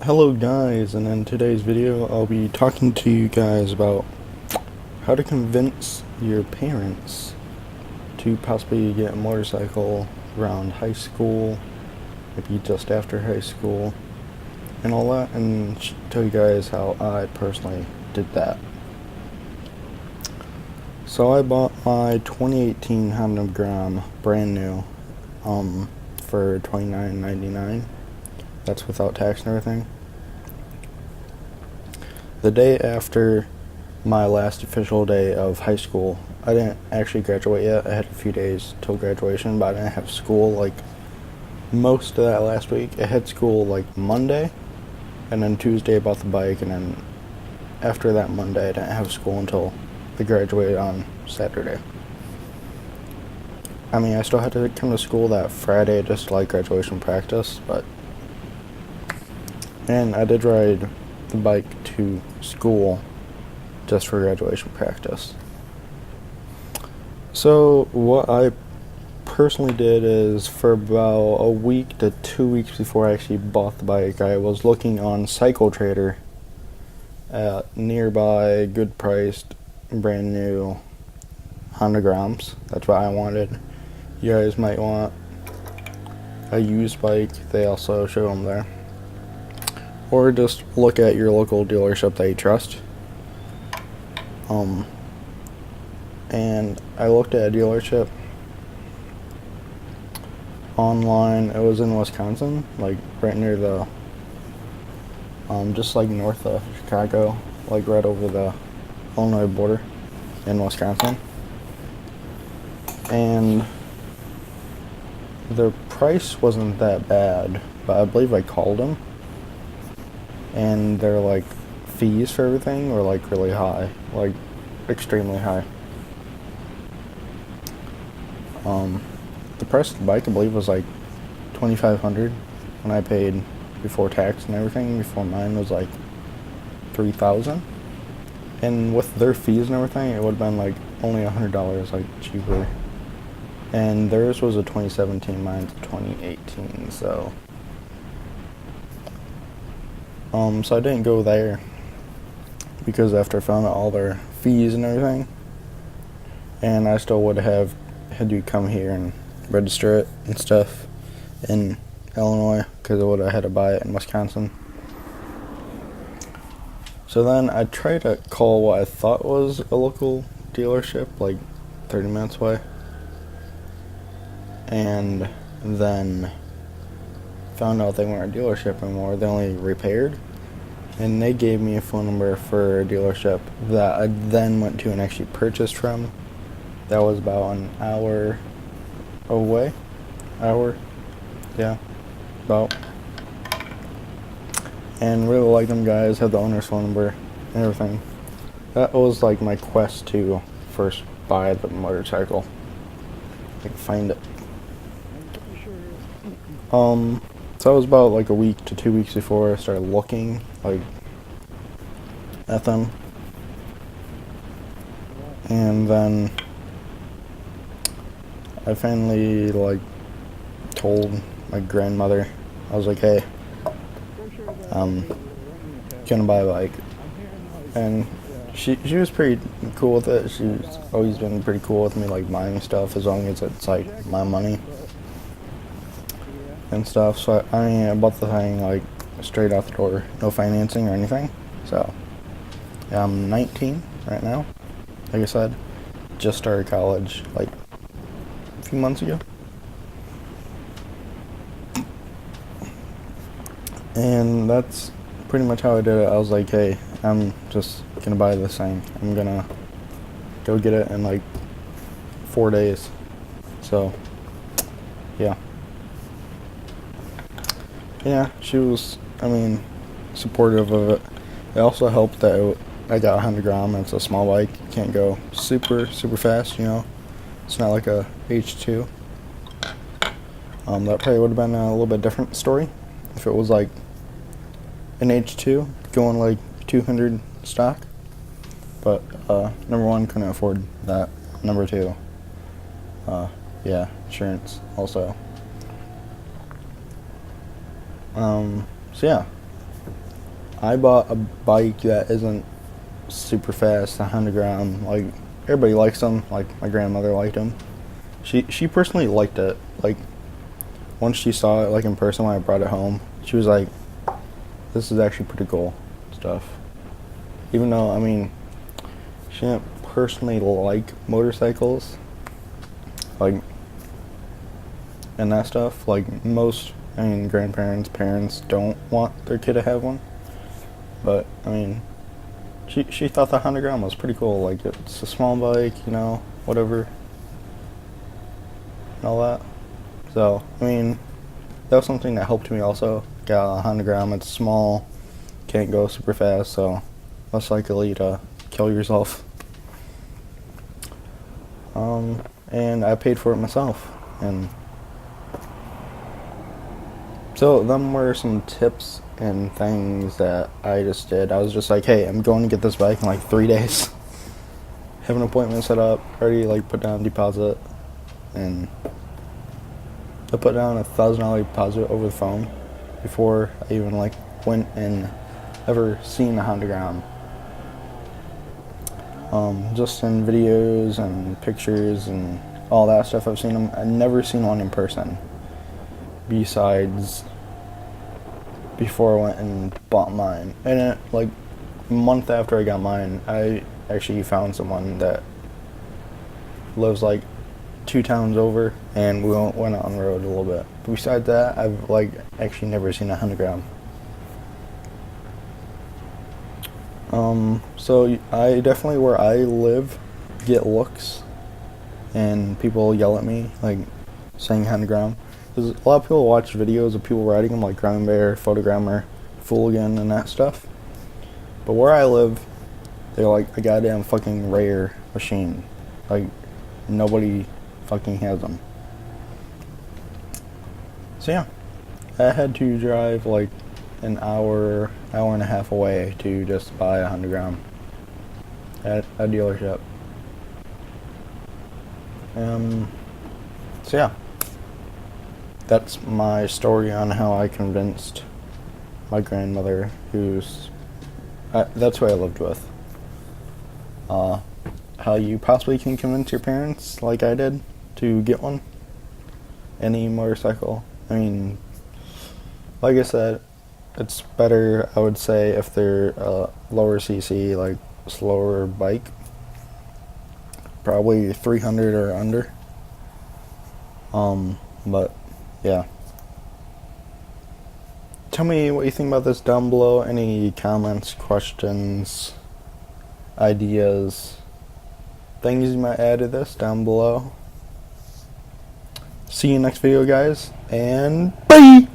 Hello guys, and in today's video I'll be talking to you guys about how to convince your parents to possibly get a motorcycle around high school, maybe just after high school, and all that, and tell you guys how I personally did that. So I bought my 2018 Honda Gram brand new for $29.99. That's without tax and everything. The day after my last official day of high school, I didn't actually graduate yet. I had a few days till graduation, but I didn't have school like most of that last week. I had school like Monday, and then Tuesday I bought the bike, and then after that Monday I didn't have school until I graduated on Saturday. I mean, I still had to come to school that Friday just like graduation practice, and I did ride the bike to school just for graduation practice. So what I personally did is, for about a week to 2 weeks before I actually bought the bike, I was looking on Cycle Trader at nearby good priced brand new Honda Grams. That's what I wanted. You guys might want a used bike, they also show them there. Or just look at your local dealership that you trust. And I looked at a dealership online. It was in Wisconsin, like right near the, just like north of Chicago, like right over the Illinois border in Wisconsin. And the price wasn't that bad, but I believe I called them, and their like fees for everything were like really high, like extremely high. The price of the bike I believe was like $2,500 when I paid before tax and everything. Before mine was like $3,000, and with their fees and everything it would have been like only $100 like cheaper. And theirs was a 2017, mine's a 2018, so I didn't go there because after I found out all their fees and everything, and I still would have had to come here and register it and stuff in Illinois because I would have had to buy it in Wisconsin. So then I tried to call what I thought was a local dealership like 30 minutes away, and then found out they weren't a dealership anymore. They only repaired, and they gave me a phone number for a dealership that I then went to and actually purchased from. That was about an hour away. About. And really like them guys, had the owner's phone number and everything. That was like my quest to first buy the motorcycle. I could find it. So it was about like a week to 2 weeks before I started looking like at them, and then I finally like told my grandmother. I was like, hey, I'm gonna buy a bike, and she was pretty cool with it. She's always been pretty cool with me like buying stuff as long as it's like my money and stuff. So I bought the thing like straight out the door, no financing or anything. So yeah, I'm 19 right now. Like I said, just started college like a few months ago, and that's pretty much how I did it. I was like, hey, I'm just gonna buy this thing. I'm gonna go get it in like 4 days. So yeah, she was, I mean, supportive of it. It also helped that I got a Honda Gram, and it's a small bike. You can't go super fast, you know. It's not like a H2. That probably would have been a little bit different story if it was like an H2 going like 200 stock. But number one, couldn't afford that. Number two, yeah, insurance also. So yeah, I bought a bike that isn't super fast, 100 gram. Like, everybody likes them. Like, my grandmother liked them. She personally liked it. Like, once she saw it, like, in person when I brought it home, she was like, this is actually pretty cool stuff. Even though, I mean, she didn't personally like motorcycles, like, and that stuff. Like, most, I mean, grandparents, parents don't want their kid to have one. But, I mean, she thought the 100 gram was pretty cool. Like, it's a small bike, you know, whatever, and all that. So, I mean, that was something that helped me also. Got a 100 gram, it's small, can't go super fast, so less likely to kill yourself. And I paid for it myself. And so them were some tips and things that I just did. I was just like, hey, I'm going to get this bike in like 3 days. Have an appointment set up, already like put down deposit, and I put down $1,000 deposit over the phone before I even like went and ever seen a 100 gram. Just in videos and pictures and all that stuff, I've seen them. I've never seen one in person. Besides, before I went and bought mine, and it, like a month after I got mine, I actually found someone that lives like 2 towns over, and we went on the road a little bit. But besides that, I've like actually never seen a 100 gram. So I definitely, where I live, get looks, and people yell at me, like, saying 100 gram. Because a lot of people watch videos of people riding them, like Ground Bear, Photogrammer, Fooligan, and that stuff. But where I live, they're like a goddamn fucking rare machine. Like, nobody fucking has them. So yeah, I had to drive like an hour and a half away to just buy a 100 gram at a dealership. So yeah, that's my story on how I convinced my grandmother, that's who I lived with. How you possibly can convince your parents, like I did, to get one. Any motorcycle. I mean, like I said, it's better, I would say, if they're lower cc, like slower bike. Probably 300 or under. But yeah. Tell me what you think about this down below. Any comments, questions, ideas, things you might add to this down below. See you next video, guys, and bye!